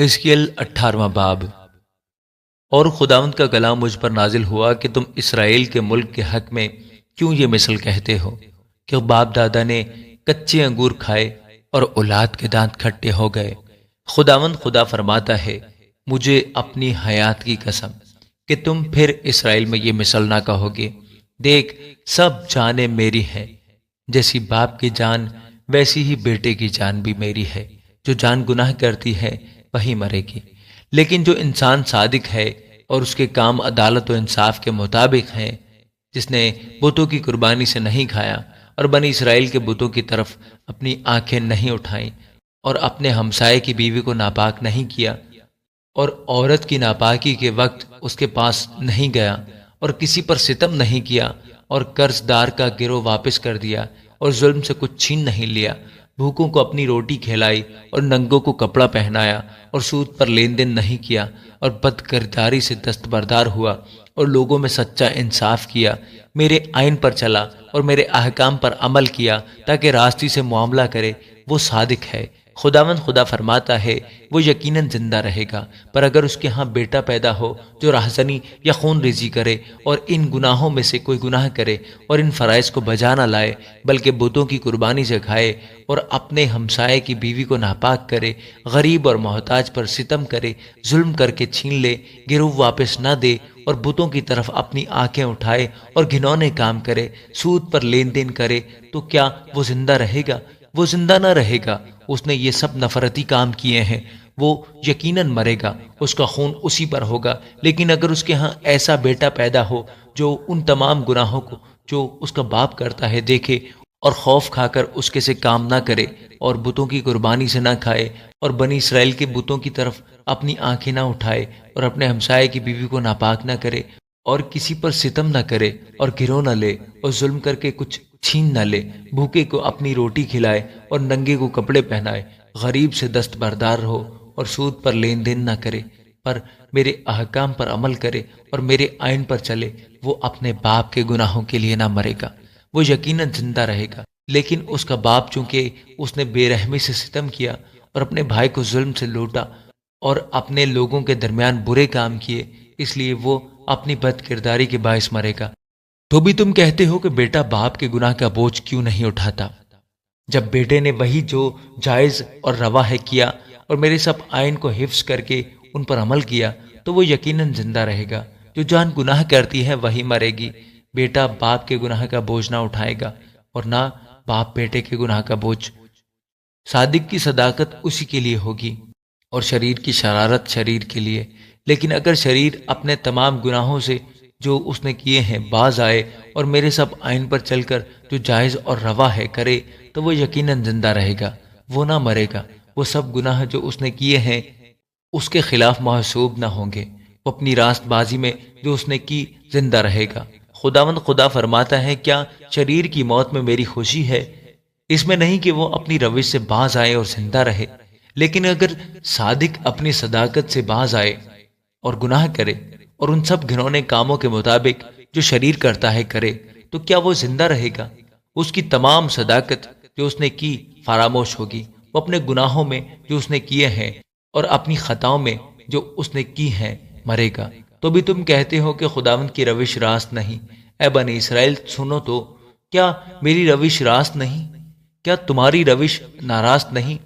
حزقیل 18واں باب۔ اور خداوند کا کلام مجھ پر نازل ہوا کہ تم اسرائیل کے ملک کے حق میں کیوں یہ مثل کہتے ہو کہ باپ دادا نے کچے انگور کھائے اور اولاد کے دانت کھٹے ہو گئے۔ خداوند خدا فرماتا ہے، مجھے اپنی حیات کی قسم کہ تم پھر اسرائیل میں یہ مثل نہ کہو گے۔ دیکھ، سب جانیں میری ہے، جیسی باپ کی جان ویسی ہی بیٹے کی جان بھی میری ہے۔ جو جان گناہ کرتی ہے وہی مرے گی، لیکن جو انسان صادق ہے اور اس کے کام عدالت و انصاف کے مطابق ہیں، جس نے بتوں کی قربانی سے نہیں کھایا اور بنی اسرائیل کے بتوں کی طرف اپنی آنکھیں نہیں اٹھائیں اور اپنے ہمسائے کی بیوی کو ناپاک نہیں کیا اور عورت کی ناپاکی کے وقت اس کے پاس نہیں گیا اور کسی پر ستم نہیں کیا اور قرض دار کا گروہ واپس کر دیا اور ظلم سے کچھ چھین نہیں لیا، بھوکوں کو اپنی روٹی کھلائی اور ننگوں کو کپڑا پہنایا اور سود پر لین دین نہیں کیا اور بد کرداری سے دستبردار ہوا اور لوگوں میں سچا انصاف کیا، میرے آئین پر چلا اور میرے احکام پر عمل کیا تاکہ راستی سے معاملہ کرے، وہ صادق ہے۔ خداوند خدا فرماتا ہے، وہ یقیناً زندہ رہے گا، پر اگر اس کے ہاں بیٹا پیدا ہو جو راہزنی یا خون ریزی کرے اور ان گناہوں میں سے کوئی گناہ کرے اور ان فرائض کو بجا نہ لائے بلکہ بتوں کی قربانی سے کھائے اور اپنے ہمسائے کی بیوی کو ناپاک کرے، غریب اور محتاج پر ستم کرے، ظلم کر کے چھین لے، گروہ واپس نہ دے اور بتوں کی طرف اپنی آنکھیں اٹھائے اور گھنونے کام کرے، سود پر لین دین کرے، تو کیا وہ زندہ رہے گا؟ وہ زندہ نہ رہے گا۔ اس نے یہ سب نفرتی کام کیے ہیں، وہ یقیناً مرے گا، اس کا خون اسی پر ہوگا۔ لیکن اگر اس کے ہاں ایسا بیٹا پیدا ہو جو ان تمام گناہوں کو جو اس کا باپ کرتا ہے دیکھے اور خوف کھا کر اس کے سے کام نہ کرے اور بتوں کی قربانی سے نہ کھائے اور بنی اسرائیل کے بتوں کی طرف اپنی آنکھیں نہ اٹھائے اور اپنے ہمسائے کی بیوی کو ناپاک نہ کرے اور کسی پر ستم نہ کرے اور گروہ نہ لے اور ظلم کر کے کچھ چھین نہ لے، بھوکے کو اپنی روٹی کھلائے اور ننگے کو کپڑے پہنائے، غریب سے دستبردار ہو اور سود پر لین دین نہ کرے، پر میرے احکام پر عمل کرے اور میرے آئین پر چلے، وہ اپنے باپ کے گناہوں کے لیے نہ مرے گا، وہ یقیناً زندہ رہے گا۔ لیکن اس کا باپ چونکہ اس نے بے رحمی سے ستم کیا اور اپنے بھائی کو ظلم سے لوٹا اور اپنے لوگوں کے درمیان برے کام کیے، اس لیے وہ اپنی بد کرداری کے باعث مرے گا۔ تو بھی تم کہتے ہو کہ بیٹا باپ کے گناہ کا بوجھ کیوں نہیں اٹھاتا؟ جب بیٹے نے وہی جو جائز اور روا ہے کیا اور میرے سب آئین کو حفظ کر کے ان پر عمل کیا، تو وہ یقیناً زندہ رہے گا۔ جو جان گناہ کرتی ہے وہی مرے گی۔ بیٹا باپ کے گناہ کا بوجھ نہ اٹھائے گا اور نہ باپ بیٹے کے گناہ کا بوجھ۔ صادق کی صداقت اسی کے لیے ہوگی اور شریر کی شرارت شریر کے لیے، لیکن اگر شریر اپنے تمام گناہوں سے جو اس نے کیے ہیں باز آئے اور میرے سب آئین پر چل کر جو جائز اور روا ہے کرے، تو وہ یقیناً زندہ رہے گا، وہ نہ مرے گا۔ وہ سب گناہ جو اس نے کیے ہیں اس کے خلاف محسوب نہ ہوں گے۔ وہ اپنی راست بازی میں جو اس نے کی زندہ رہے گا۔ خداوند خدا فرماتا ہے، کیا شریر کی موت میں میری خوشی ہے؟ اس میں نہیں کہ وہ اپنی روش سے باز آئے اور زندہ رہے، لیکن اگر صادق اپنی صداقت سے باز آئے اور گناہ کرے اور ان سب گھنونے کاموں کے مطابق جو شریر کرتا ہے کرے، تو کیا وہ زندہ رہے گا؟ اس کی تمام صداقت جو اس نے کی فراموش ہوگی۔ وہ اپنے گناہوں میں جو اس نے کیے ہیں اور اپنی خطاؤں میں جو اس نے کی ہیں مرے گا۔ تو بھی تم کہتے ہو کہ خداوند کی روش راست نہیں۔ اے بنی اسرائیل سنو تو، کیا میری روش راست نہیں؟ کیا تمہاری روش ناراست نہیں؟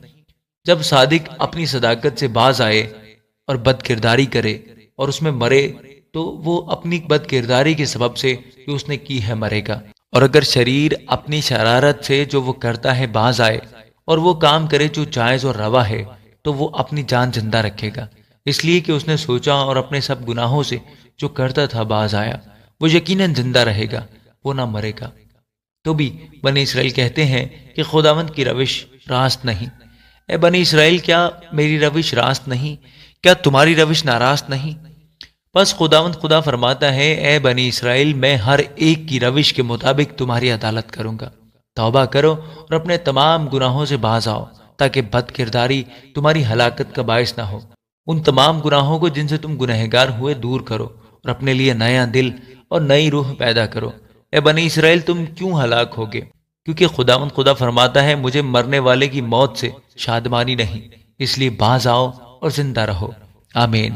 جب صادق اپنی صداقت سے باز آئے اور بد کرداری کرے اور اس میں مرے، تو وہ اپنی بد کرداری کے سبب سے جو اس نے کی ہے مرے گا۔ اور اگر شریر اپنی شرارت سے جو وہ کرتا ہے باز آئے اور وہ کام کرے جو جائز اور روا ہے، تو وہ اپنی جان زندہ رکھے گا، اس لیے کہ اس نے سوچا اور اپنے سب گناہوں سے جو کرتا تھا باز آیا۔ وہ یقیناً زندہ رہے گا، وہ نہ مرے گا۔ تو بھی بنی اسرائیل کہتے ہیں کہ خداوند کی روش راست نہیں۔ اے بنی اسرائیل، کیا میری روش راست نہیں؟ کیا تمہاری روش ناراست نہیں؟ بس خداوند خدا فرماتا ہے، اے بنی اسرائیل، میں ہر ایک کی روش کے مطابق تمہاری عدالت کروں گا۔ توبہ کرو اور اپنے تمام گناہوں سے باز آؤ، تاکہ بد کرداری تمہاری ہلاکت کا باعث نہ ہو۔ ان تمام گناہوں کو جن سے تم گنہگار ہوئے دور کرو اور اپنے لیے نیا دل اور نئی روح پیدا کرو۔ اے بنی اسرائیل، تم کیوں ہلاک ہوگے؟ کیونکہ خداوند خدا فرماتا ہے، مجھے مرنے والے کی موت سے شادمانی نہیں، اس لیے باز آؤ اور زندہ رہو، آمین۔